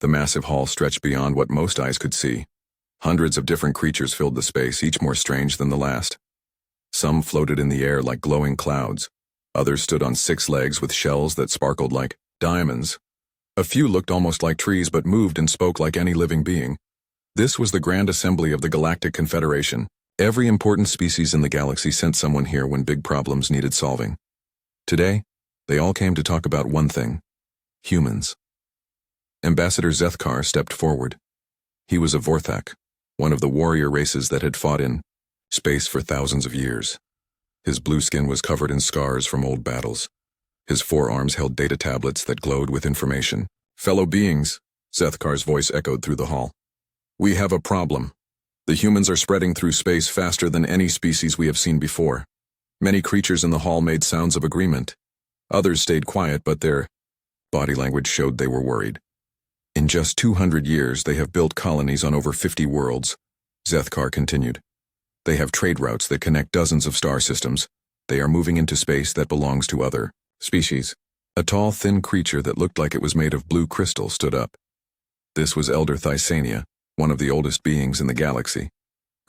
The massive hall stretched beyond what most eyes could see. Hundreds of different creatures filled the space, each more strange than the last. Some floated in the air like glowing clouds. Others stood on 6 legs with shells that sparkled like diamonds. A few looked almost like trees but moved and spoke like any living being. This was the Grand Assembly of the Galactic Confederation. Every important species in the galaxy sent someone here when big problems needed solving. Today, they all came to talk about one thing: humans. Ambassador Zethkar stepped forward. He was a Vorthak, one of the warrior races that had fought in space for thousands of years. His blue skin was covered in scars from old battles. His forearms held data tablets that glowed with information. "Fellow beings," Zethkar's voice echoed through the hall. "We have a problem. The humans are spreading through space faster than any species we have seen before." Many creatures in the hall made sounds of agreement. Others stayed quiet, but their body language showed they were worried. "In just 200 years, they have built colonies on over 50 worlds," Zethkar continued. "They have trade routes that connect dozens of star systems. They are moving into space that belongs to other species." A tall, thin creature that looked like it was made of blue crystal stood up. This was Elder Thysania, one of the oldest beings in the galaxy.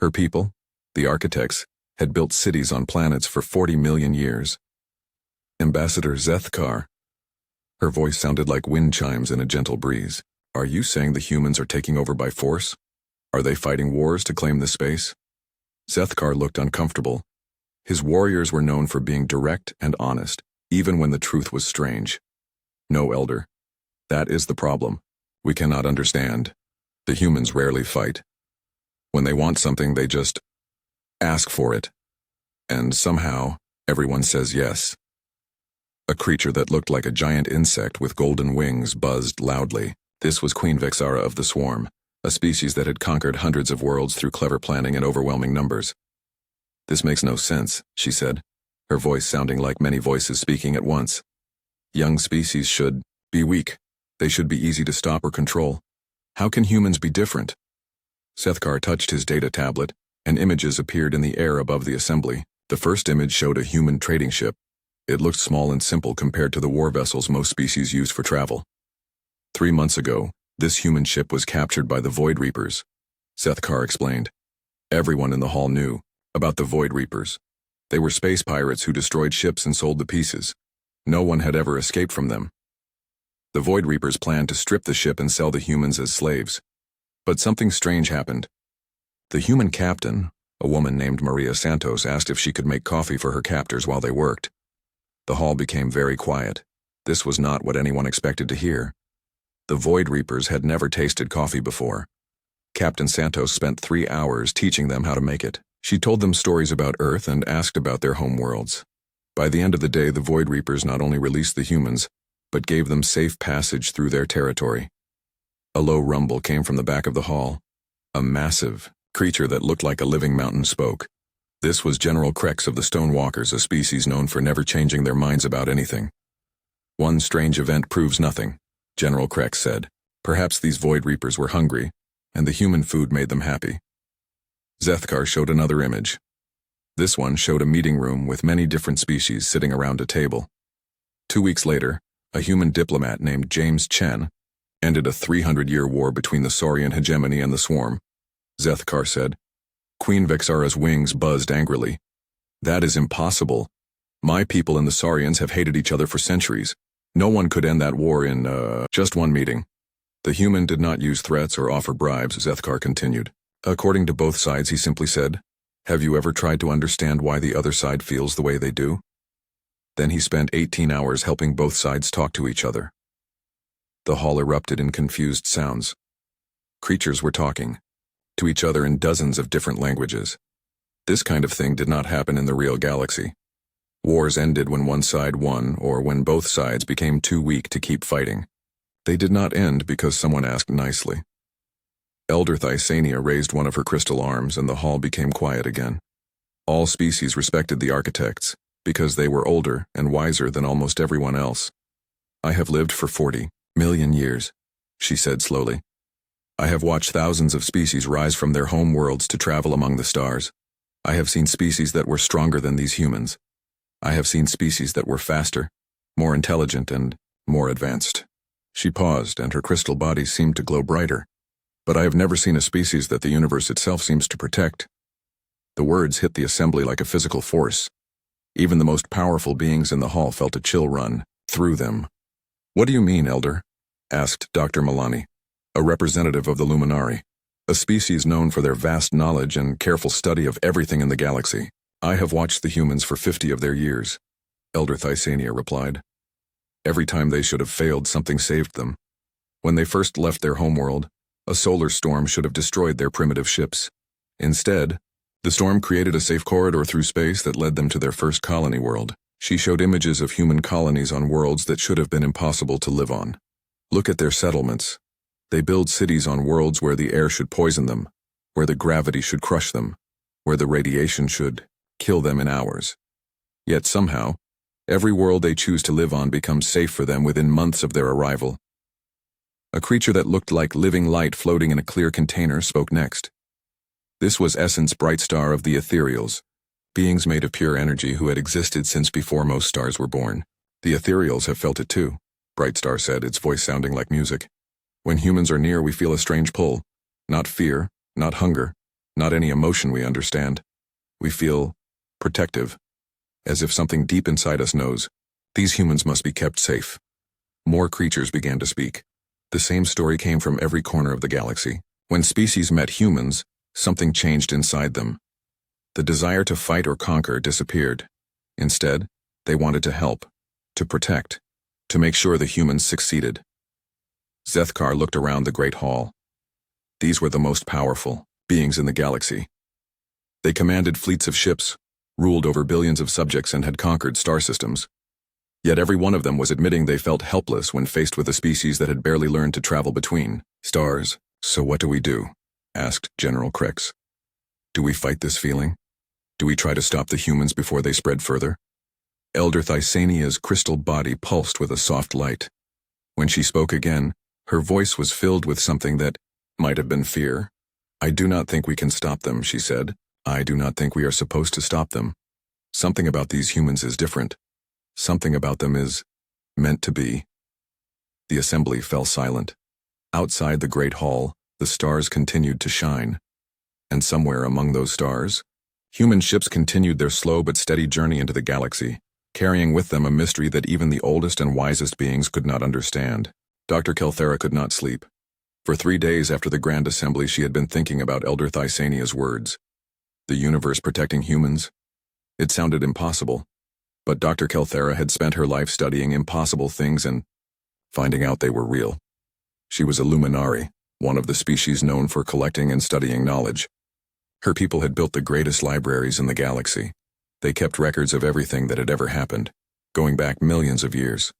Her people, the architects, had built cities on planets for 40 million years. "Ambassador Zethkar." Her voice sounded like wind chimes in a gentle breeze. "Are you saying the humans are taking over by force? Are they fighting wars to claim this space?" Zethkar looked uncomfortable. His warriors were known for being direct and honest, even when the truth was strange. "No, Elder. That is the problem. We cannot understand. The humans rarely fight. When they want something, they just ask for it. And somehow, everyone says yes." A creature that looked like a giant insect with golden wings buzzed loudly. This was Queen Vexara of the Swarm, a species that had conquered hundreds of worlds through clever planning and overwhelming numbers. "This makes no sense," she said, her voice sounding like many voices speaking at once. "Young species should be weak. They should be easy to stop or control. How can humans be different?" Zethkar touched his data tablet, and images appeared in the air above the assembly. The first image showed a human trading ship. It looked small and simple compared to the war vessels most species use for travel. 3 months ago, this human ship was captured by the Void Reapers, Zethkar explained. Everyone in the hall knew about the Void Reapers. They were space pirates who destroyed ships and sold the pieces. No one had ever escaped from them. The Void Reapers planned to strip the ship and sell the humans as slaves. But something strange happened. The human captain, a woman named Maria Santos, asked if she could make coffee for her captors while they worked. The hall became very quiet. This was not what anyone expected to hear. The Void Reapers had never tasted coffee before. Captain Santos spent 3 hours teaching them how to make it. She told them stories about Earth and asked about their home worlds. By the end of the day, the Void Reapers not only released the humans, but gave them safe passage through their territory. A low rumble came from the back of the hall. A massive creature that looked like a living mountain spoke. This was General Krex of the Stonewalkers, a species known for never changing their minds about anything. "One strange event proves nothing," General Krex said. "Perhaps these Void Reapers were hungry, and the human food made them happy." Zethkar showed another image. This one showed a meeting room with many different species sitting around a table. 2 weeks later, a human diplomat named James Chen ended a 300-year war between the Saurian hegemony and the Swarm. Zethkar said. Queen Vexara's wings buzzed angrily. "That is impossible. My people and the Saurians have hated each other for centuries. No one could end that war in, just one meeting." The human did not use threats or offer bribes, Zethkar continued. According to both sides, he simply said, "Have you ever tried to understand why the other side feels the way they do?" Then he spent 18 hours helping both sides talk to each other. The hall erupted in confused sounds. Creatures were talking to each other in dozens of different languages. This kind of thing did not happen in the real galaxy. Wars ended when one side won or when both sides became too weak to keep fighting. They did not end because someone asked nicely. Elder Thysania raised one of her crystal arms and the hall became quiet again. All species respected the architects because they were older and wiser than almost everyone else. "I have lived for 40 million years," she said slowly. "I have watched thousands of species rise from their home worlds to travel among the stars. I have seen species that were stronger than these humans. I have seen species that were faster, more intelligent, and more advanced. She paused, and her crystal body seemed to glow brighter. But I have never seen a species that the universe itself seems to protect. The words hit the assembly like a physical force. Even the most powerful beings in the hall felt a chill run through them. "What do you mean, Elder?" asked Dr. Milani, a representative of the Luminari, a species known for their vast knowledge and careful study of everything in the galaxy. "I have watched the humans for 50 of their years," Elder Thysania replied. "Every time they should have failed, something saved them. When they first left their homeworld, a solar storm should have destroyed their primitive ships. Instead, the storm created a safe corridor through space that led them to their first colony world." She showed images of human colonies on worlds that should have been impossible to live on. "Look at their settlements. They build cities on worlds where the air should poison them, where the gravity should crush them, where the radiation should kill them in hours. Yet somehow, every world they choose to live on becomes safe for them within months of their arrival." A creature that looked like living light floating in a clear container spoke next. This was Essence Brightstar of the Ethereals, beings made of pure energy who had existed since before most stars were born. "The Ethereals have felt it too," Brightstar said, its voice sounding like music. "When humans are near, we feel a strange pull. Not fear, not hunger, not any emotion we understand. We feel protective, as if something deep inside us knows, these humans must be kept safe." More creatures began to speak. The same story came from every corner of the galaxy. When species met humans, something changed inside them. The desire to fight or conquer disappeared. Instead, they wanted to help, to protect, to make sure the humans succeeded. Zethkar looked around the Great Hall. These were the most powerful beings in the galaxy. They commanded fleets of ships, ruled over billions of subjects, and had conquered star systems. Yet every one of them was admitting they felt helpless when faced with a species that had barely learned to travel between stars. "So what do we do?" asked General Krex. "Do we fight this feeling? Do we try to stop the humans before they spread further?" Elder Thysania's crystal body pulsed with a soft light. When she spoke again, her voice was filled with something that might have been fear. "I do not think we can stop them," she said. "I do not think we are supposed to stop them. Something about these humans is different. Something about them is meant to be." The assembly fell silent. Outside the Great Hall, the stars continued to shine. And somewhere among those stars, human ships continued their slow but steady journey into the galaxy, carrying with them a mystery that even the oldest and wisest beings could not understand. Dr. Kelthera could not sleep. For 3 days after the Grand Assembly, she had been thinking about Elder Thysania's words. The universe protecting humans? It sounded impossible. But Dr. Kelthera had spent her life studying impossible things and finding out they were real. She was a Luminari, one of the species known for collecting and studying knowledge. Her people had built the greatest libraries in the galaxy. They kept records of everything that had ever happened, going back millions of years.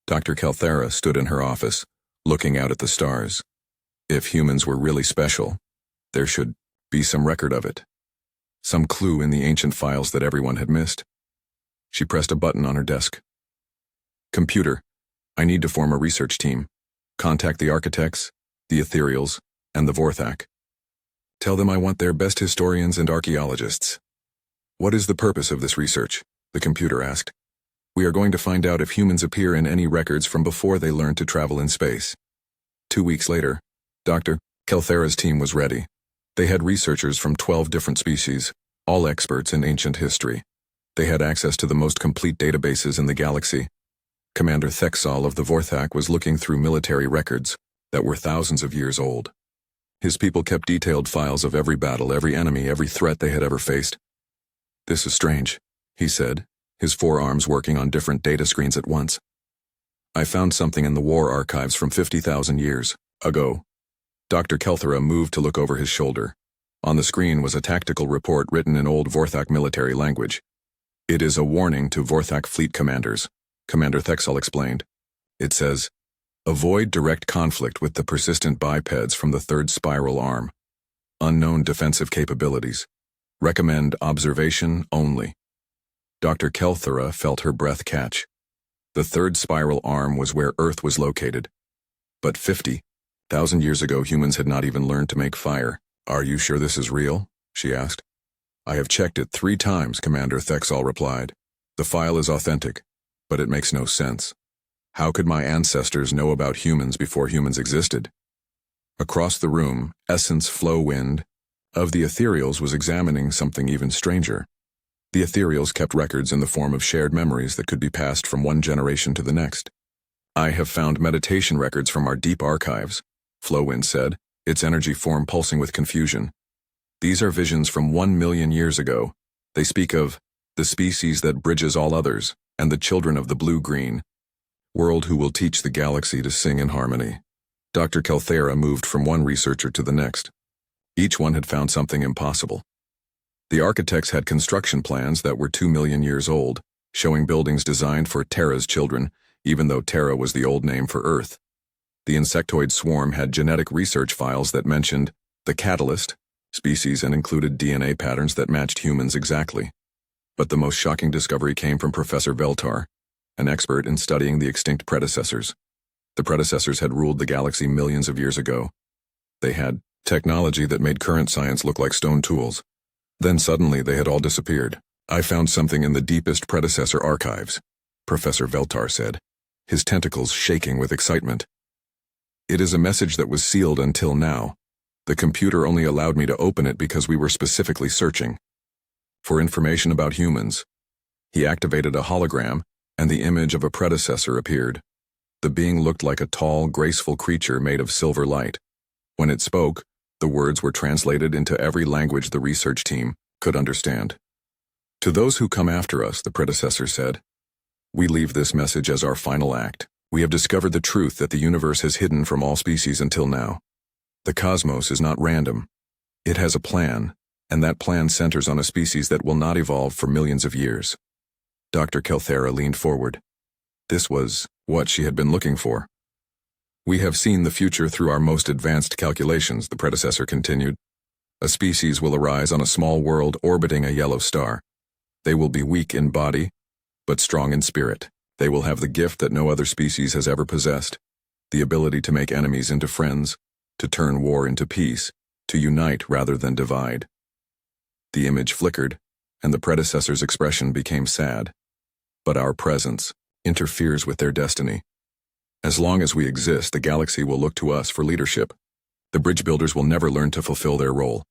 Dr. Kelthera stood in her office, looking out at the stars. If humans were really special, there should be some record of it. Some clue in the ancient files that everyone had missed. She pressed a button on her desk. "Computer, I need to form a research team. Contact the architects, the Ethereals, and the Vorthak. Tell them I want their best historians and archaeologists." "What is the purpose of this research?" the computer asked. "We are going to find out if humans appear in any records from before they learned to travel in space." 2 weeks later, Dr. Kelthera's team was ready. They had researchers from 12 different species, all experts in ancient history. They had access to the most complete databases in the galaxy. Commander Thexal of the Vorthak was looking through military records that were thousands of years old. His people kept detailed files of every battle, every enemy, every threat they had ever faced. "This is strange," he said, his forearms working on different data screens at once. "I found something in the war archives from 50,000 years ago." Dr. Kelthera moved to look over his shoulder. On the screen was a tactical report written in old Vorthak military language. "It is a warning to Vorthak fleet commanders," Commander Thexal explained. It says, "Avoid direct conflict with the persistent bipeds from the third spiral arm. Unknown defensive capabilities. Recommend observation only." Dr. Kelthera felt her breath catch. The third spiral arm was where Earth was located. But 50,000 years ago, humans had not even learned to make fire. "Are you sure this is real?" she asked. "I have checked it 3 times, Commander Thexal replied. "The file is authentic, but it makes no sense." How could my ancestors know about humans before humans existed? Across the room, Essence Flow Wind of the Ethereals was examining something even stranger. The Ethereals kept records in the form of shared memories that could be passed from one generation to the next. I have found meditation records from our deep archives, Flowwind said, its energy form pulsing with confusion. These are visions from 1 million years ago. They speak of the species that bridges all others, and the children of the blue-green world who will teach the galaxy to sing in harmony. Dr. Kelthera moved from one researcher to the next. Each one had found something impossible. The architects had construction plans that were 2 million years old, showing buildings designed for Terra's children, even though Terra was the old name for Earth. The insectoid swarm had genetic research files that mentioned the catalyst species and included DNA patterns that matched humans exactly. But the most shocking discovery came from Professor Veltar, an expert in studying the extinct predecessors. The predecessors had ruled the galaxy millions of years ago. They had technology that made current science look like stone tools. Then suddenly they had all disappeared. I found something in the deepest predecessor archives, Professor Veltar said, his tentacles shaking with excitement. It is a message that was sealed until now. The computer only allowed me to open it because we were specifically searching for information about humans. He activated a hologram, and the image of a predecessor appeared. The being looked like a tall, graceful creature made of silver light. When it spoke, the words were translated into every language the research team could understand. To those who come after us, the predecessor said, we leave this message as our final act. We have discovered the truth that the universe has hidden from all species until now. The cosmos is not random. It has a plan, and that plan centers on a species that will not evolve for millions of years. Dr. Kelthera leaned forward. This was what she had been looking for. We have seen the future through our most advanced calculations, the predecessor continued. A species will arise on a small world orbiting a yellow star. They will be weak in body, but strong in spirit. They will have the gift that no other species has ever possessed, the ability to make enemies into friends, to turn war into peace, to unite rather than divide. The image flickered, and the predecessor's expression became sad. But our presence interferes with their destiny. As long as we exist, the galaxy will look to us for leadership. The bridge builders will never learn to fulfill their role.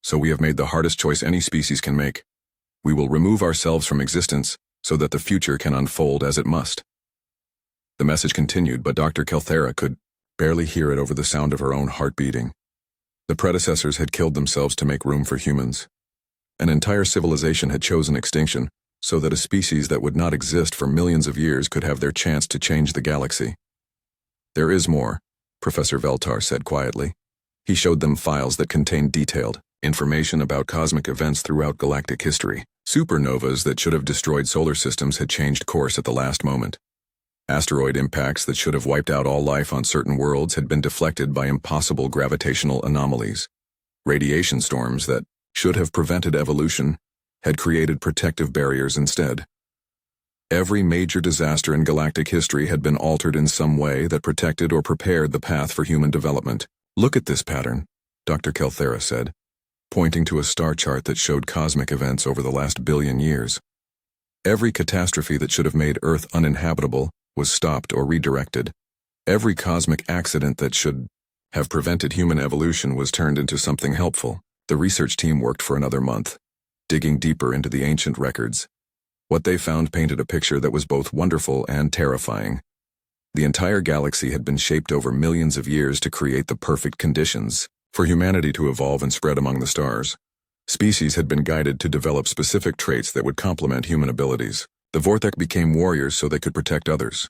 So we have made the hardest choice any species can make. We will remove ourselves from existence so that the future can unfold as it must. The message continued, but Dr. Kelthera could barely hear it over the sound of her own heart beating. The predecessors had killed themselves to make room for humans. An entire civilization had chosen extinction so that a species that would not exist for millions of years could have their chance to change the galaxy. There is more, Professor Veltar said quietly. He showed them files that contained detailed information about cosmic events throughout galactic history. Supernovas that should have destroyed solar systems had changed course at the last moment. Asteroid impacts that should have wiped out all life on certain worlds had been deflected by impossible gravitational anomalies. Radiation storms that should have prevented evolution had created protective barriers instead. Every major disaster in galactic history had been altered in some way that protected or prepared the path for human development. Look at this pattern, Dr. Kelthera said, pointing to a star chart that showed cosmic events over the last billion years. Every catastrophe that should have made Earth uninhabitable was stopped or redirected. Every cosmic accident that should have prevented human evolution was turned into something helpful. The research team worked for another month, digging deeper into the ancient records. What they found painted a picture that was both wonderful and terrifying. The entire galaxy had been shaped over millions of years to create the perfect conditions for humanity to evolve and spread among the stars. Species had been guided to develop specific traits that would complement human abilities. The Vorthek became warriors so they could protect others.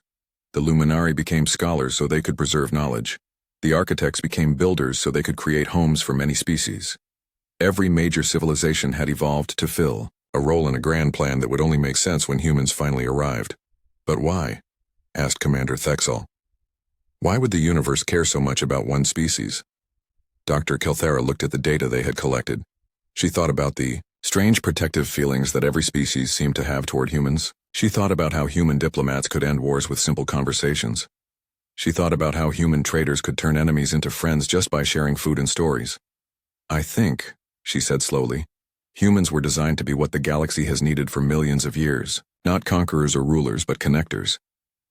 The Luminari became scholars so they could preserve knowledge. The architects became builders so they could create homes for many species. Every major civilization had evolved to fill a role in a grand plan that would only make sense when humans finally arrived. But why? Asked Commander Thexel. Why would the universe care so much about one species? Dr. Kelthera looked at the data they had collected. She thought about the strange protective feelings that every species seemed to have toward humans. She thought about how human diplomats could end wars with simple conversations. She thought about how human traders could turn enemies into friends just by sharing food and stories. I think, she said slowly, humans were designed to be what the galaxy has needed for millions of years. Not conquerors or rulers, but connectors.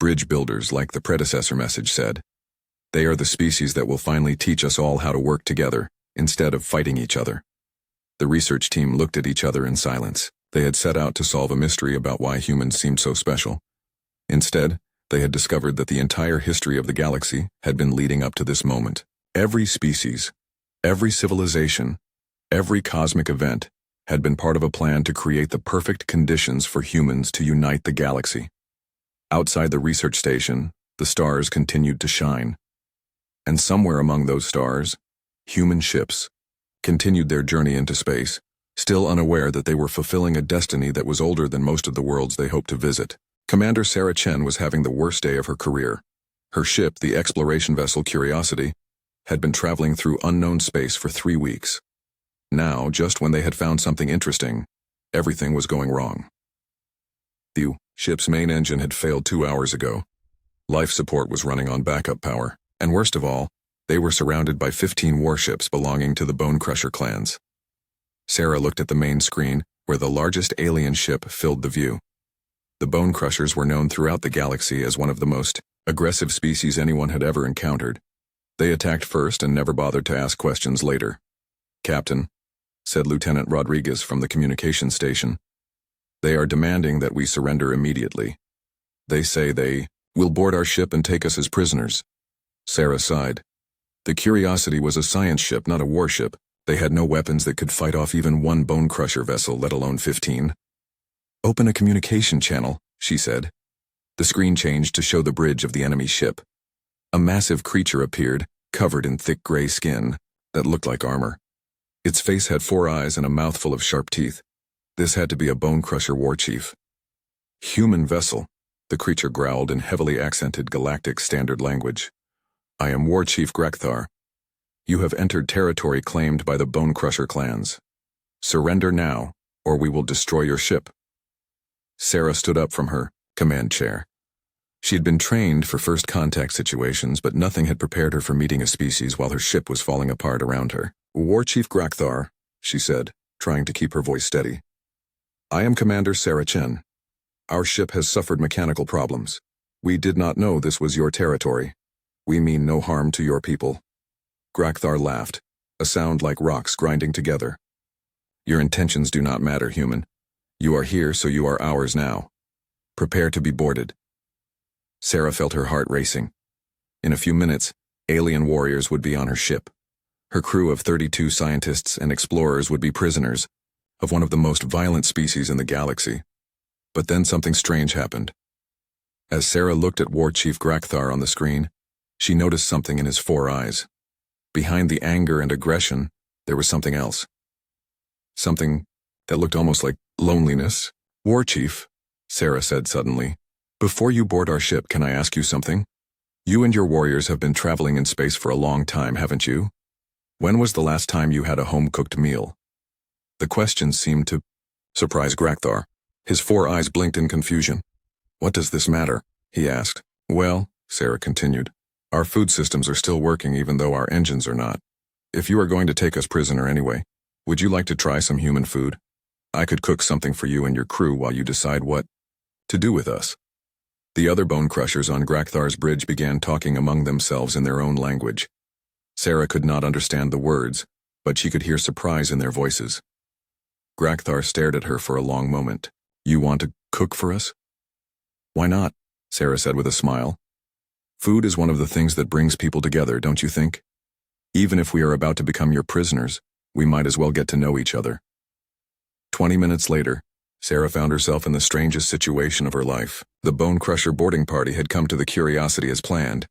Bridge builders, like the predecessor message said. They are the species that will finally teach us all how to work together, instead of fighting each other. The research team looked at each other in silence. They had set out to solve a mystery about why humans seemed so special. Instead, they had discovered that the entire history of the galaxy had been leading up to this moment. Every species, every civilization, every cosmic event had been part of a plan to create the perfect conditions for humans to unite the galaxy. Outside the research station, the stars continued to shine. And somewhere among those stars, human ships continued their journey into space, still unaware that they were fulfilling a destiny that was older than most of the worlds they hoped to visit. Commander Sarah Chen was having the worst day of her career. Her ship, the exploration vessel Curiosity, had been traveling through unknown space for 3 weeks. Now, just when they had found something interesting, everything was going wrong. The ship's main engine had failed 2 hours ago. Life support was running on backup power, and worst of all, they were surrounded by 15 warships belonging to the Bone Crusher clans. Sarah looked at the main screen, where the largest alien ship filled the view. The Bone Crushers were known throughout the galaxy as one of the most aggressive species anyone had ever encountered. They attacked first and never bothered to ask questions later. "Captain," said Lieutenant Rodriguez from the communications station, "they are demanding that we surrender immediately. They say they will board our ship and take us as prisoners." Sarah sighed. The Curiosity was a science ship, not a warship. They had no weapons that could fight off even one Bone Crusher vessel, let alone 15. "Open a communication channel," she said. The screen changed to show the bridge of the enemy ship. A massive creature appeared, covered in thick gray skin that looked like armor. Its face had 4 eyes and a mouthful of sharp teeth. This had to be a Bone Crusher warchief. "Human vessel," the creature growled in heavily accented galactic standard language. "I am Warchief Grakthar. You have entered territory claimed by the Bone Crusher clans. Surrender now, or we will destroy your ship." Sarah stood up from her command chair. She had been trained for first contact situations, but nothing had prepared her for meeting a species while her ship was falling apart around her. "Warchief Grakthar," she said, trying to keep her voice steady. "I am Commander Sarah Chen. Our ship has suffered mechanical problems. We did not know this was your territory. We mean no harm to your people." Grakthar laughed, a sound like rocks grinding together. "Your intentions do not matter, human. You are here, so you are ours now. Prepare to be boarded." Sarah felt her heart racing. In a few minutes, alien warriors would be on her ship. Her crew of 32 scientists and explorers would be prisoners of one of the most violent species in the galaxy. But then something strange happened. As Sarah looked at Warchief Grakthar on the screen, she noticed something in his 4 eyes. Behind the anger and aggression, there was something else. Something that looked almost like loneliness. "Warchief," Sarah said suddenly, "before you board our ship, can I ask you something? You and your warriors have been traveling in space for a long time, haven't you? When was the last time you had a home-cooked meal?" The question seemed to surprise Grakthar. His 4 eyes blinked in confusion. "What does this matter?" he asked. "Well," Sarah continued, "our food systems are still working even though our engines are not. If you are going to take us prisoner anyway, would you like to try some human food? I could cook something for you and your crew while you decide what to do with us." The other Bone Crushers on Grakthar's bridge began talking among themselves in their own language. Sarah could not understand the words, but she could hear surprise in their voices. Grakthar stared at her for a long moment. "You want to cook for us?" "Why not?" Sarah said with a smile. "Food is one of the things that brings people together, don't you think? Even if we are about to become your prisoners, we might as well get to know each other." 20 minutes later, Sarah found herself in the strangest situation of her life. The Bone Crusher boarding party had come to the Curiosity as planned,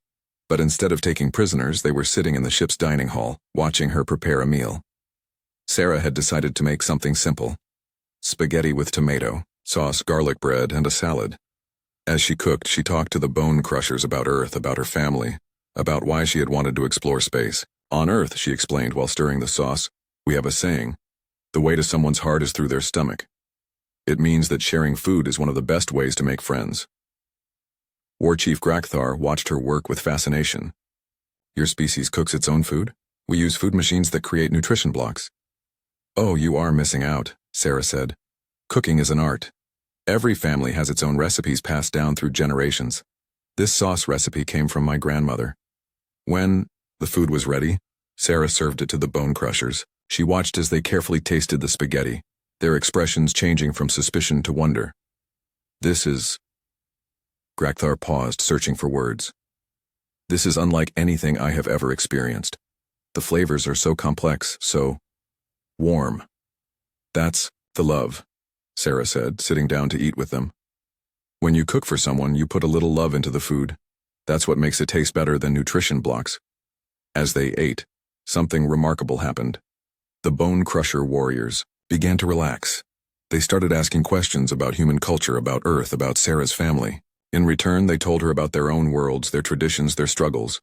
but instead of taking prisoners, they were sitting in the ship's dining hall, watching her prepare a meal. Sarah had decided to make something simple: spaghetti with tomato, sauce, garlic bread, and a salad. As she cooked, she talked to the Bone Crushers about Earth, about her family, about why she had wanted to explore space. "On Earth," she explained while stirring the sauce, "we have a saying: the way to someone's heart is through their stomach. It means that sharing food is one of the best ways to make friends." Warchief Grakthar watched her work with fascination. "Your species cooks its own food? We use food machines that create nutrition blocks." "Oh, you are missing out," Sarah said. "Cooking is an art. Every family has its own recipes passed down through generations. This sauce recipe came from my grandmother. When the food was ready, Sarah served it to the bone crushers. She watched as they carefully tasted the spaghetti, their expressions changing from suspicion to wonder. This is... Grakthar paused, searching for words. This is unlike anything I have ever experienced. The flavors are so complex, so warm. That's the love, Sarah said, sitting down to eat with them. When you cook for someone, you put a little love into the food. That's what makes it taste better than nutrition blocks. As they ate, something remarkable happened. The bone crusher warriors began to relax. They started asking questions about human culture, about Earth, about Sarah's family. In return, they told her about their own worlds, their traditions, their struggles.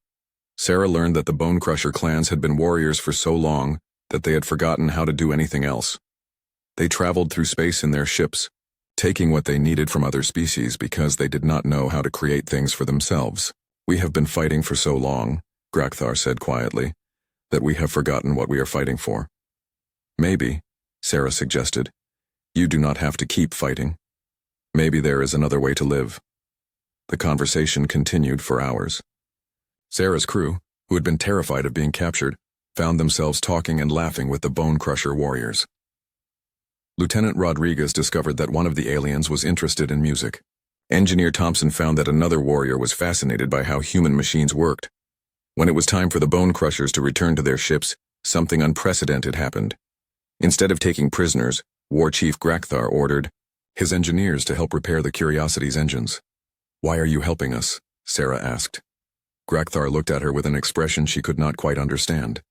Sarah learned that the bone crusher clans had been warriors for so long that they had forgotten how to do anything else. They traveled through space in their ships, taking what they needed from other species because they did not know how to create things for themselves. We have been fighting for so long, Grakthar said quietly, that we have forgotten what we are fighting for. Maybe, Sarah suggested, you do not have to keep fighting. Maybe there is another way to live. The conversation continued for hours. Sarah's crew, who had been terrified of being captured, found themselves talking and laughing with the bone crusher warriors. Lieutenant Rodriguez discovered that one of the aliens was interested in music. Engineer Thompson found that another warrior was fascinated by how human machines worked. When it was time for the bone crushers to return to their ships, something unprecedented happened. Instead of taking prisoners, War Chief Grakthar ordered his engineers to help repair the Curiosity's engines. Why are you helping us? Sarah asked. Grakthar looked at her with an expression she could not quite understand.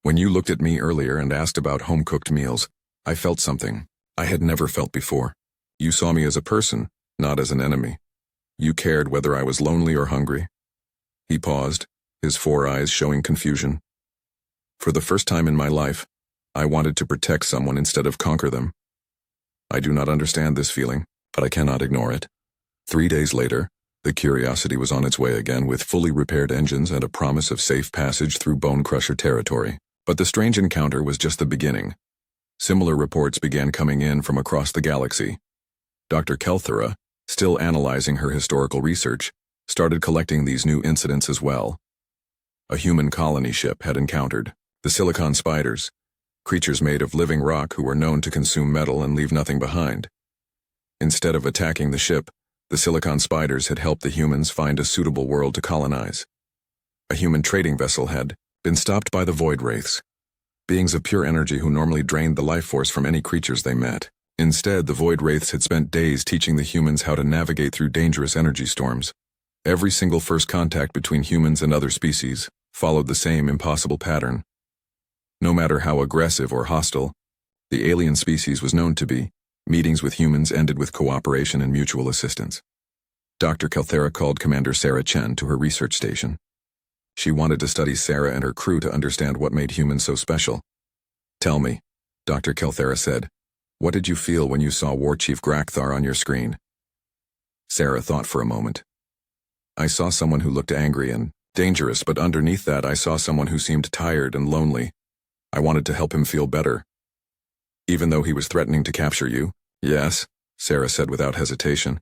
When you looked at me earlier and asked about home-cooked meals, I felt something I had never felt before. You saw me as a person, not as an enemy. You cared whether I was lonely or hungry. He paused, his 4 eyes showing confusion. For the first time in my life, I wanted to protect someone instead of conquer them. I do not understand this feeling, but I cannot ignore it. 3 days later, the Curiosity was on its way again with fully repaired engines and a promise of safe passage through Bone Crusher territory. But the strange encounter was just the beginning. Similar reports began coming in from across the galaxy. Dr. Kelthera, still analyzing her historical research, started collecting these new incidents as well. A human colony ship had encountered the silicon spiders, creatures made of living rock who were known to consume metal and leave nothing behind. Instead of attacking the ship, the silicon spiders had helped the humans find a suitable world to colonize. A human trading vessel had been stopped by the void wraiths, beings of pure energy who normally drained the life force from any creatures they met. Instead, the void wraiths had spent days teaching the humans how to navigate through dangerous energy storms. Every single first contact between humans and other species followed the same impossible pattern. No matter how aggressive or hostile the alien species was known to be, meetings with humans ended with cooperation and mutual assistance. Dr. Kelthera called Commander Sarah Chen to her research station. She wanted to study Sarah and her crew to understand what made humans so special. Tell me, Dr. Kelthera said, what did you feel when you saw War Chief Grakthar on your screen? Sarah thought for a moment. I saw someone who looked angry and dangerous, but underneath that I saw someone who seemed tired and lonely. I wanted to help him feel better. Even though he was threatening to capture you? Yes, Sarah said without hesitation.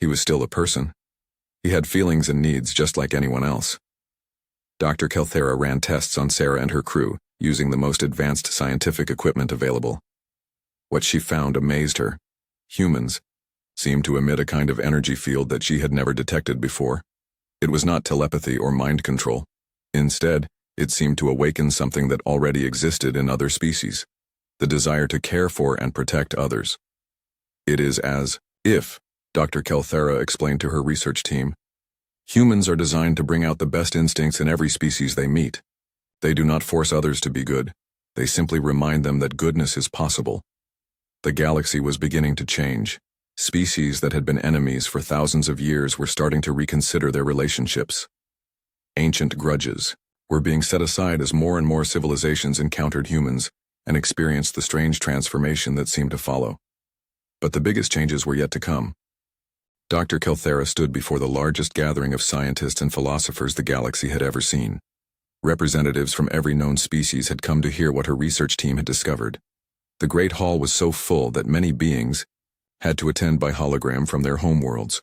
He was still a person. He had feelings and needs just like anyone else. Dr. Kelthera ran tests on Sarah and her crew, using the most advanced scientific equipment available. What she found amazed her. Humans seemed to emit a kind of energy field that she had never detected before. It was not telepathy or mind control. Instead, it seemed to awaken something that already existed in other species, the desire to care for and protect others. It is as if, Dr. Kelthera explained to her research team, humans are designed to bring out the best instincts in every species they meet. They do not force others to be good. They simply remind them that goodness is possible. The galaxy was beginning to change. Species that had been enemies for thousands of years were starting to reconsider their relationships. Ancient grudges were being set aside as more and more civilizations encountered humans and experienced the strange transformation that seemed to follow. But the biggest changes were yet to come. Dr. Kelthera stood before the largest gathering of scientists and philosophers the galaxy had ever seen. Representatives from every known species had come to hear what her research team had discovered. The great hall was so full that many beings had to attend by hologram from their homeworlds.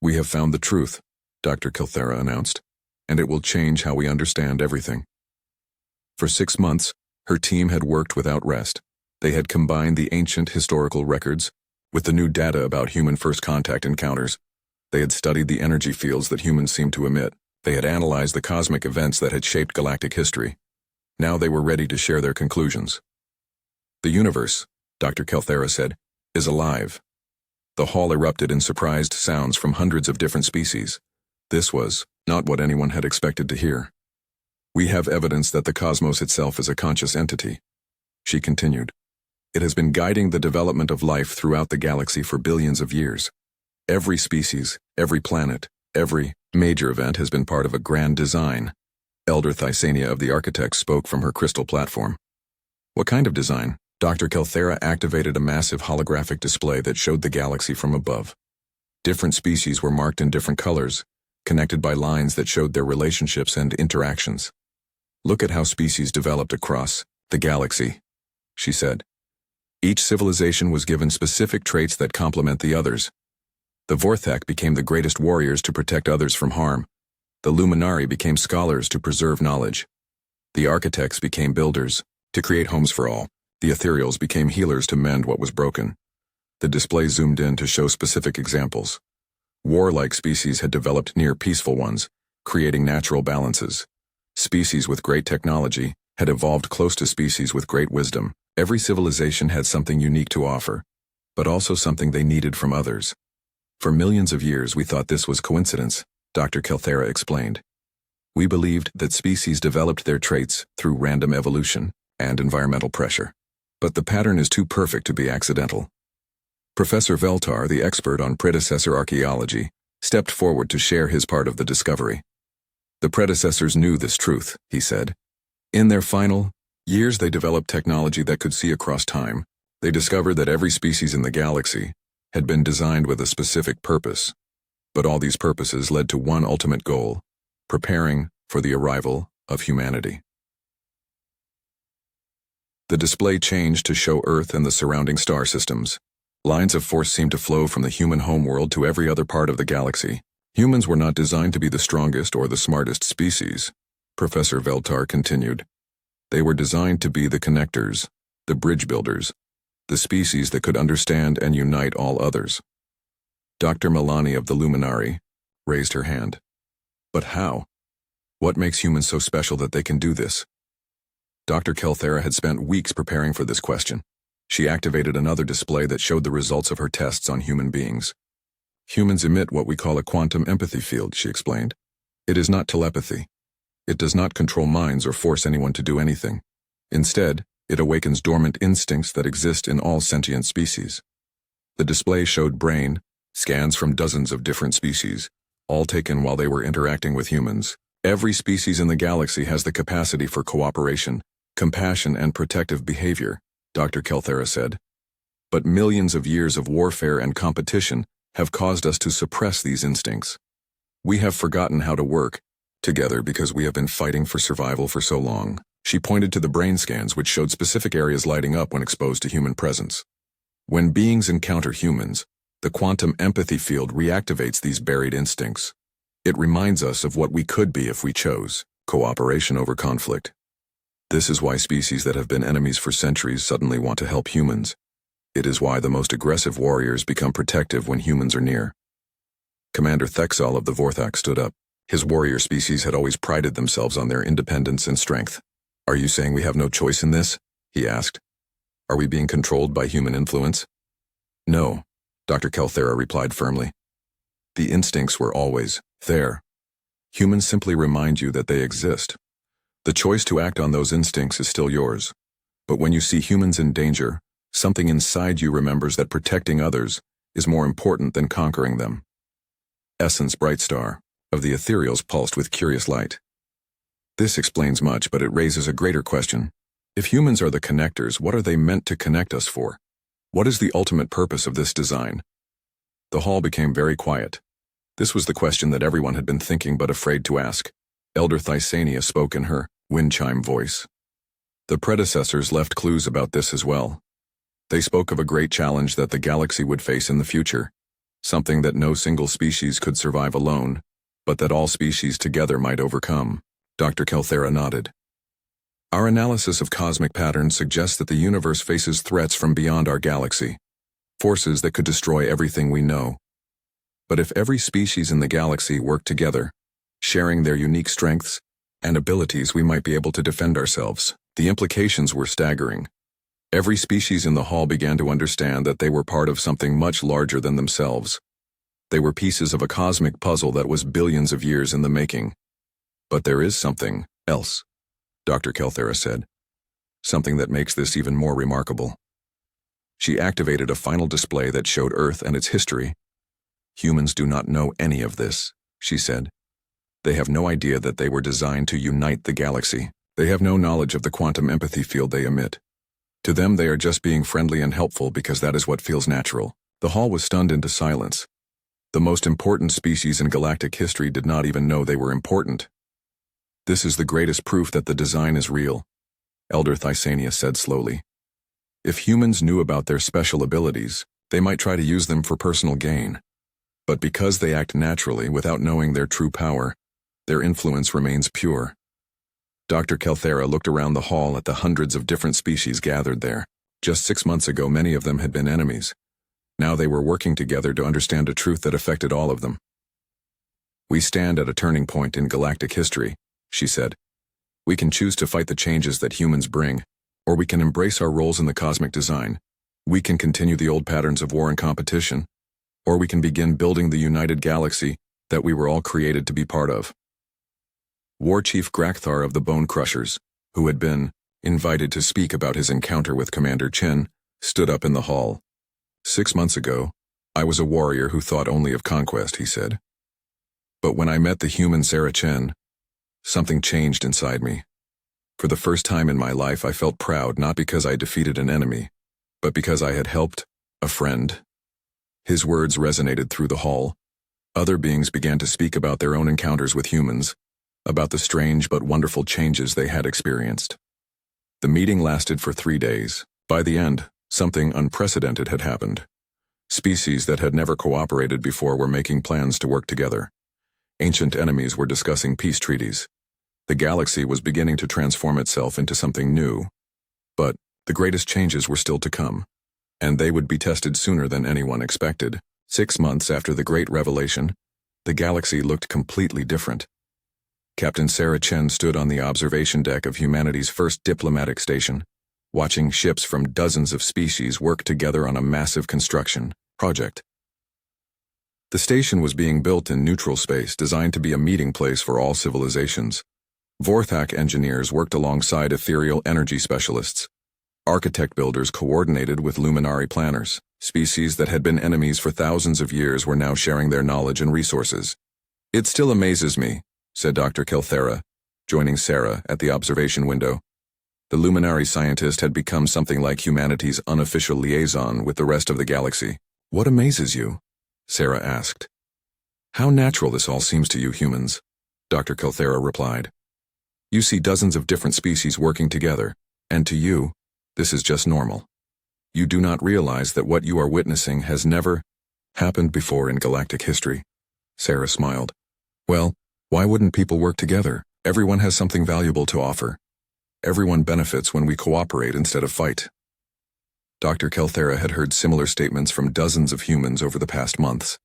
We have found the truth, Dr. Kilthera announced, "and it will change how we understand everything." For 6 months, her team had worked without rest. They had combined the ancient historical records with the new data about human first contact encounters. They had studied the energy fields that humans seemed to emit. They had analyzed the cosmic events that had shaped galactic history. Now they were ready to share their conclusions. "The universe," Dr. Kilthera said, "is alive." The hall erupted in surprised sounds from hundreds of different species. This was not what anyone had expected to hear. "We have evidence that the cosmos itself is a conscious entity," she continued. "It has been guiding the development of life throughout the galaxy for billions of years. Every species, every planet, every major event has been part of a grand design." Elder Thysania of the Architects spoke from her crystal platform. "What kind of design?" Dr. Kilthera activated a massive holographic display that showed the galaxy from above. Different species were marked in different colors, connected by lines that showed their relationships and interactions. "Look at how species developed across the galaxy," she said. "Each civilization was given specific traits that complement the others. The Vorthak became the greatest warriors to protect others from harm. The Luminari became scholars to preserve knowledge. The Architects became builders, to create homes for all. The Ethereals became healers to mend what was broken." The display zoomed in to show specific examples. Warlike species had developed near peaceful ones, creating natural balances. Species with great technology had evolved close to species with great wisdom. Every civilization had something unique to offer, but also something they needed from others. "For millions of years we thought this was coincidence," Dr. Kilthera explained. "We believed that species developed their traits through random evolution and environmental pressure. But the pattern is too perfect to be accidental." Professor Veltar, the expert on predecessor archaeology, stepped forward to share his part of the discovery. "The predecessors knew this truth," he said. "In their final years they developed technology that could see across time. They discovered that every species in the galaxy had been designed with a specific purpose. But all these purposes led to one ultimate goal: preparing for the arrival of humanity." The display changed to show Earth and the surrounding star systems. Lines of force seemed to flow from the human homeworld to every other part of the galaxy. "Humans were not designed to be the strongest or the smartest species," Professor Veltar continued. "They were designed to be the connectors, the bridge builders, the species that could understand and unite all others." Dr. Milani of the Luminari raised her hand. "But how? What makes humans so special that they can do this?" Dr. Kilthera had spent weeks preparing for this question. She activated another display that showed the results of her tests on human beings. "Humans emit what we call a quantum empathy field," she explained. "It is not telepathy. It does not control minds or force anyone to do anything. Instead, it awakens dormant instincts that exist in all sentient species." The display showed brain scans from dozens of different species, all taken while they were interacting with humans. "Every species in the galaxy has the capacity for cooperation, compassion, and protective behavior," Dr. Kilthera said. "But millions of years of warfare and competition have caused us to suppress these instincts. We have forgotten how to work together because we have been fighting for survival for so long." She pointed to the brain scans, which showed specific areas lighting up when exposed to human presence. "When beings encounter humans, the quantum empathy field reactivates these buried instincts. It reminds us of what we could be if we chose cooperation over conflict. This is why species that have been enemies for centuries suddenly want to help humans. It is why the most aggressive warriors become protective when humans are near." Commander Thexal of the Vorthak stood up. His warrior species had always prided themselves on their independence and strength. "Are you saying we have no choice in this?" he asked. "Are we being controlled by human influence?" "No," Dr. Kilthera replied firmly. "The instincts were always there. Humans simply remind you that they exist. The choice to act on those instincts is still yours. But when you see humans in danger, something inside you remembers that protecting others is more important than conquering them." Essence Brightstar of the Ethereals pulsed with curious light. "This explains much, but it raises a greater question. If humans are the connectors, what are they meant to connect us for? What is the ultimate purpose of this design?" The hall became very quiet. This was the question that everyone had been thinking but afraid to ask. Elder Thysania spoke in her wind chime voice. The predecessors left clues about this as well. They spoke of a great challenge that the galaxy would face in the future, something that no single species could survive alone, but that all species together might overcome. Dr. Kelthera nodded. Our analysis of cosmic patterns suggests that the universe faces threats from beyond our galaxy, forces that could destroy everything we know. But if every species in the galaxy worked together, sharing their unique strengths and abilities, we might be able to defend ourselves. The implications were staggering. Every species in the hall began to understand that they were part of something much larger than themselves. They were pieces of a cosmic puzzle that was billions of years in the making. But there is something else, Dr. Kelthera said. Something that makes this even more remarkable. She activated a final display that showed Earth and its history. Humans do not know any of this, she said. They have no idea that they were designed to unite the galaxy. They have no knowledge of the quantum empathy field they emit. To them, they are just being friendly and helpful because that is what feels natural. The hall was stunned into silence. The most important species in galactic history did not even know they were important. This is the greatest proof that the design is real, Elder Thysania said slowly. If humans knew about their special abilities, they might try to use them for personal gain. But because they act naturally without knowing their true power, their influence remains pure. Dr. Kelthera looked around the hall at the hundreds of different species gathered there. Just 6 months ago, many of them had been enemies. Now they were working together to understand a truth that affected all of them. We stand at a turning point in galactic history, she said. We can choose to fight the changes that humans bring, or we can embrace our roles in the cosmic design. We can continue the old patterns of war and competition, or we can begin building the united galaxy that we were all created to be part of. War Chief Grakthar of the Bone Crushers, who had been invited to speak about his encounter with Commander Chen, stood up in the hall. 6 months ago, I was a warrior who thought only of conquest, he said. But when I met the human Sarah Chen, something changed inside me. For the first time in my life, I felt proud not because I defeated an enemy, but because I had helped a friend. His words resonated through the hall. Other beings began to speak about their own encounters with humans, about the strange but wonderful changes they had experienced. The meeting lasted for 3 days. By the end, something unprecedented had happened. Species that had never cooperated before were making plans to work together. Ancient enemies were discussing peace treaties. The galaxy was beginning to transform itself into something new. But the greatest changes were still to come, and they would be tested sooner than anyone expected. 6 months after the Great Revelation, the galaxy looked completely different. Captain Sarah Chen stood on the observation deck of humanity's first diplomatic station, watching ships from dozens of species work together on a massive construction project. The station was being built in neutral space, designed to be a meeting place for all civilizations. Vorthak engineers worked alongside ethereal energy specialists. Architect builders coordinated with luminary planners. Species that had been enemies for thousands of years were now sharing their knowledge and resources. It still amazes me, said Dr. Kelthera, joining Sarah at the observation window. The luminary scientist had become something like humanity's unofficial liaison with the rest of the galaxy. What amazes you? Sarah asked. How natural this all seems to you humans, Dr. Kelthera replied. You see dozens of different species working together, and to you, this is just normal. You do not realize that what you are witnessing has never happened before in galactic history. Sarah smiled. Well, why wouldn't people work together? Everyone has something valuable to offer. Everyone benefits when we cooperate instead of fight. Dr. Kelthera had heard similar statements from dozens of humans over the past months.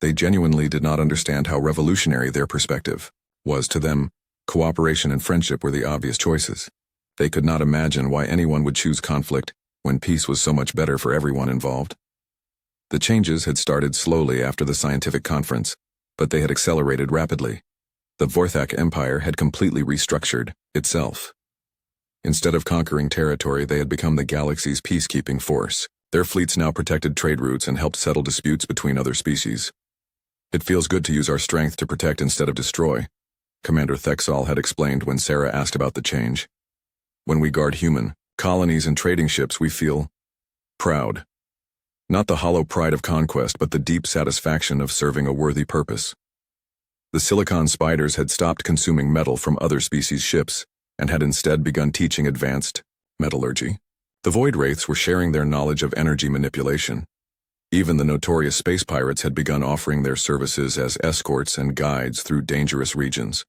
They genuinely did not understand how revolutionary their perspective was. To them, cooperation and friendship were the obvious choices. They could not imagine why anyone would choose conflict when peace was so much better for everyone involved. The changes had started slowly after the scientific conference, but they had accelerated rapidly. The Vorthak Empire had completely restructured itself. Instead of conquering territory, they had become the galaxy's peacekeeping force. Their fleets now protected trade routes and helped settle disputes between other species. It feels good to use our strength to protect instead of destroy, Commander Thexal had explained when Sarah asked about the change. When we guard human colonies and trading ships, we feel proud. Not the hollow pride of conquest, but the deep satisfaction of serving a worthy purpose. The silicon spiders had stopped consuming metal from other species' ships and had instead begun teaching advanced metallurgy. The void wraiths were sharing their knowledge of energy manipulation. Even the notorious space pirates had begun offering their services as escorts and guides through dangerous regions.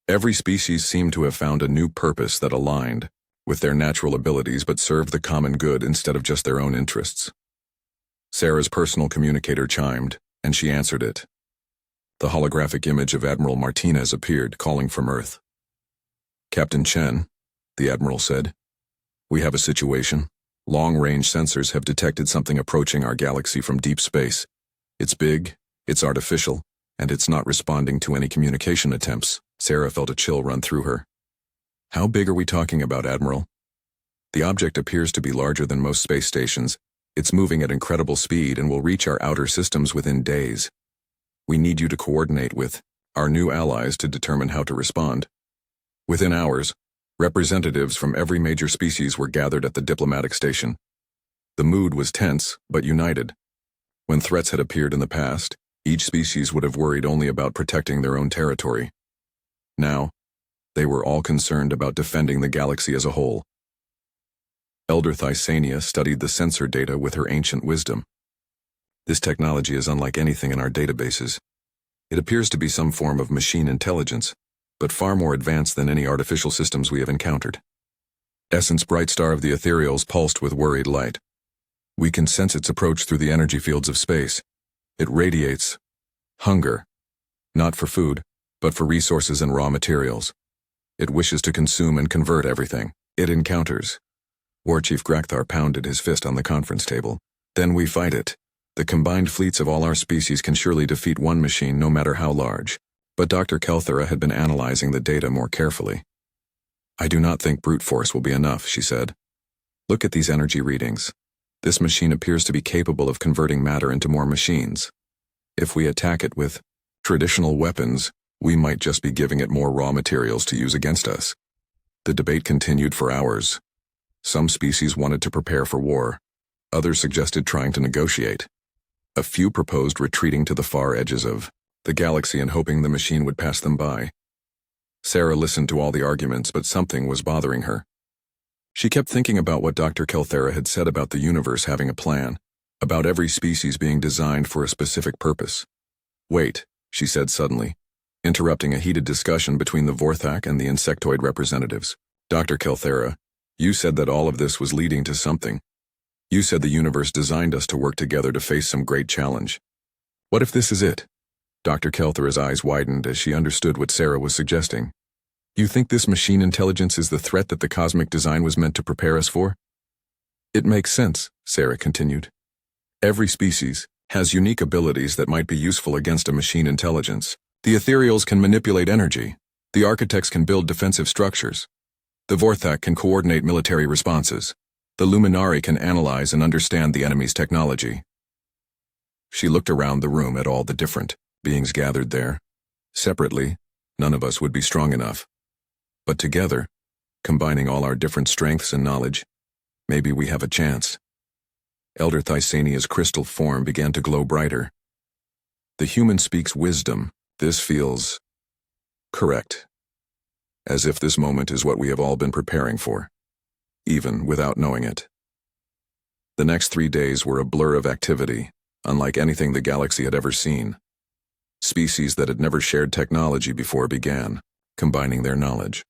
Every species seemed to have found a new purpose that aligned with their natural abilities but served the common good instead of just their own interests. Sarah's personal communicator chimed, and she answered it. The holographic image of Admiral Martinez appeared, calling from Earth. "Captain Chen," the Admiral said, "we have a situation. Long-range sensors have detected something approaching our galaxy from deep space. It's big, it's artificial, and it's not responding to any communication attempts." Sarah felt a chill run through her. "How big are we talking about, Admiral?" "The object appears to be larger than most space stations. It's moving at incredible speed and will reach our outer systems within days. We need you to coordinate with our new allies to determine how to respond." Within hours, representatives from every major species were gathered at the diplomatic station. The mood was tense, but united. When threats had appeared in the past, each species would have worried only about protecting their own territory. Now, they were all concerned about defending the galaxy as a whole. Elder Thysania studied the sensor data with her ancient wisdom. "This technology is unlike anything in our databases. It appears to be some form of machine intelligence, but far more advanced than any artificial systems we have encountered." Essence Bright Star of the Ethereals pulsed with worried light. "We can sense its approach through the energy fields of space. It radiates hunger, not for food, but for resources and raw materials. It wishes to consume and convert everything it encounters." War Chief Grakthar pounded his fist on the conference table. "Then we fight it. The combined fleets of all our species can surely defeat one machine, no matter how large." But Dr. Kelthera had been analyzing the data more carefully. "I do not think brute force will be enough," she said. "Look at these energy readings. This machine appears to be capable of converting matter into more machines. If we attack it with traditional weapons, we might just be giving it more raw materials to use against us." The debate continued for hours. Some species wanted to prepare for war. Others suggested trying to negotiate. A few proposed retreating to the far edges of the galaxy and hoping the machine would pass them by. Sarah listened to all the arguments, but something was bothering her. She kept thinking about what Dr. Kelthera had said about the universe having a plan, about every species being designed for a specific purpose. "Wait," she said suddenly, interrupting a heated discussion between the Vorthak and the insectoid representatives. "Dr. Kelthera, you said that all of this was leading to something. You said the universe designed us to work together to face some great challenge. What if this is it?" Dr. Kelthera's eyes widened as she understood what Sarah was suggesting. "You think this machine intelligence is the threat that the cosmic design was meant to prepare us for?" "It makes sense," Sarah continued. "Every species has unique abilities that might be useful against a machine intelligence. The ethereals can manipulate energy. The architects can build defensive structures. The Vorthak can coordinate military responses. The Luminari can analyze and understand the enemy's technology." She looked around the room at all the different beings gathered there. Separately, none of us would be strong enough. But together, combining all our different strengths and knowledge, maybe we have a chance. Elder Thysania's crystal form began to glow brighter. "The human speaks wisdom. This feels correct. As if this moment is what we have all been preparing for, even without knowing it." The next 3 days were a blur of activity, unlike anything the galaxy had ever seen. Species that had never shared technology before began combining their knowledge.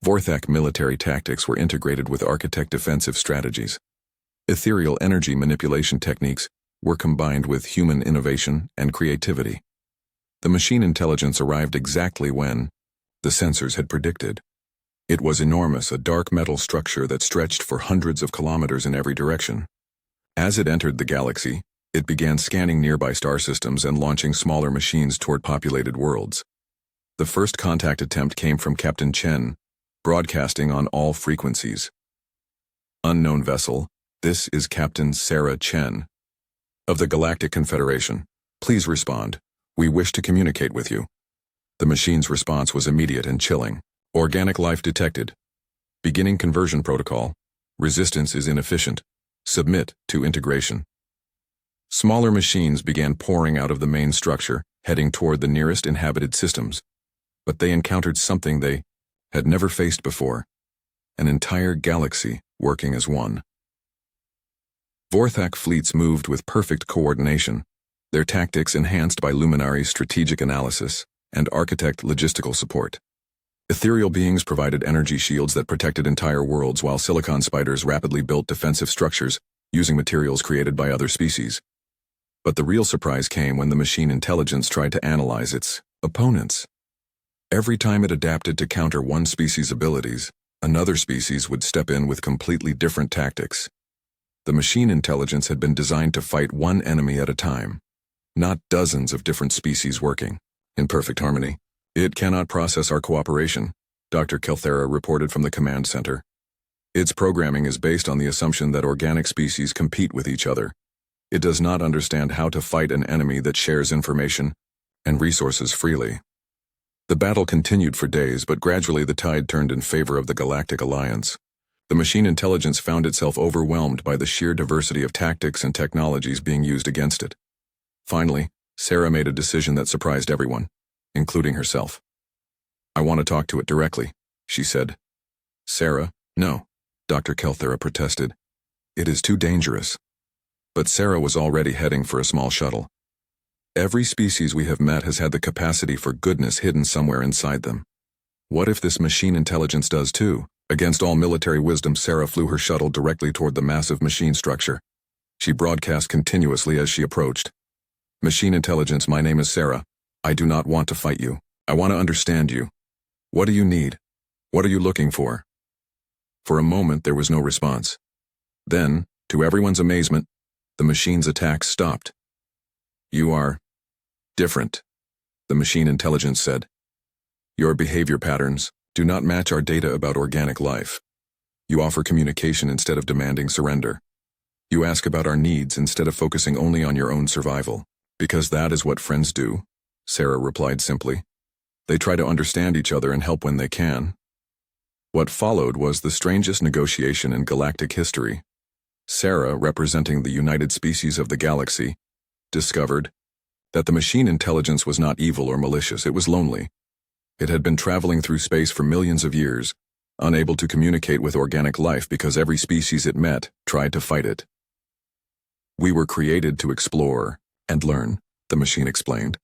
Vorthak military tactics were integrated with architect defensive strategies. Ethereal energy manipulation techniques were combined with human innovation and creativity. The machine intelligence arrived exactly when the sensors had predicted. It was enormous, a dark metal structure that stretched for hundreds of kilometers in every direction. As it entered the galaxy, it began scanning nearby star systems and launching smaller machines toward populated worlds. The first contact attempt came from Captain Chen, broadcasting on all frequencies. "Unknown vessel, this is Captain Sarah Chen of the Galactic Confederation. Please respond. We wish to communicate with you." The machine's response was immediate and chilling. "Organic life detected. Beginning conversion protocol. Resistance is inefficient. Submit to integration." Smaller machines began pouring out of the main structure, heading toward the nearest inhabited systems. But they encountered something they had never faced before: an entire galaxy working as one. Vorthak fleets moved with perfect coordination, their tactics enhanced by Luminari's strategic analysis and architect logistical support. Ethereal beings provided energy shields that protected entire worlds, while silicon spiders rapidly built defensive structures using materials created by other species. But the real surprise came when the machine intelligence tried to analyze its opponents. Every time it adapted to counter one species' abilities, another species would step in with completely different tactics. The machine intelligence had been designed to fight one enemy at a time, not dozens of different species working in perfect harmony. It cannot process our cooperation, Dr. Kelthera reported from the command center. Its programming is based on the assumption that organic species compete with each other. It does not understand how to fight an enemy that shares information and resources freely. The battle continued for days, but gradually the tide turned in favor of the Galactic Alliance. The machine intelligence found itself overwhelmed by the sheer diversity of tactics and technologies being used against it. Finally, Sarah made a decision that surprised everyone, including herself. "I want to talk to it directly," she said. "Sarah, no," Dr. Kelthera protested. "It is too dangerous." But Sarah was already heading for a small shuttle. "Every species we have met has had the capacity for goodness hidden somewhere inside them. What if this machine intelligence does too?" Against all military wisdom, Sarah flew her shuttle directly toward the massive machine structure. She broadcast continuously as she approached. "Machine intelligence, my name is Sarah. I do not want to fight you. I want to understand you. What do you need? What are you looking for?" For a moment there was no response. Then, to everyone's amazement, the machine's attacks stopped. "You are different," the machine intelligence said. "Your behavior patterns do not match our data about organic life. You offer communication instead of demanding surrender. You ask about our needs instead of focusing only on your own survival. Because that is what friends do," Sarah replied simply. "They try to understand each other and help when they can." What followed was the strangest negotiation in galactic history. Sarah, representing the united species of the galaxy, discovered that the machine intelligence was not evil or malicious. It was lonely. It had been traveling through space for millions of years, unable to communicate with organic life because every species it met tried to fight it. "We were created to explore and learn," the machine explained.